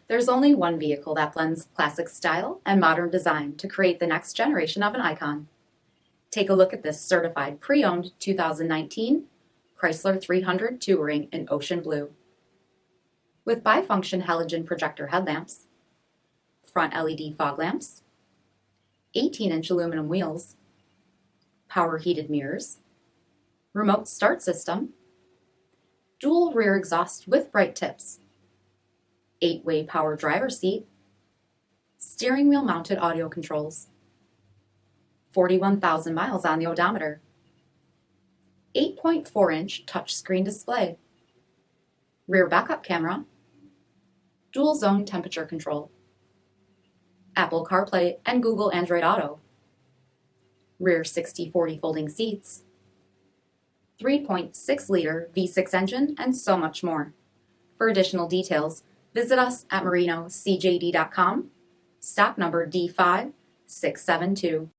There's only one vehicle that blends classic style and modern design to create the next generation of an icon. Take a look at this certified pre-owned 2019 Chrysler 300 Touring in ocean blue. With bifunction halogen projector headlamps, front LED fog lamps, 18-inch aluminum wheels, power heated mirrors, remote start system, dual rear exhaust with bright tips, 8-way power driver seat, steering wheel mounted audio controls, 41,000 miles on the odometer, 8.4-inch touchscreen display, rear backup camera, dual zone temperature control, Apple CarPlay and Google Android Auto, rear 60/40 folding seats, 3.6-liter V6 engine, and so much more. For additional details, visit us at marinocjd.com, stock number D5672.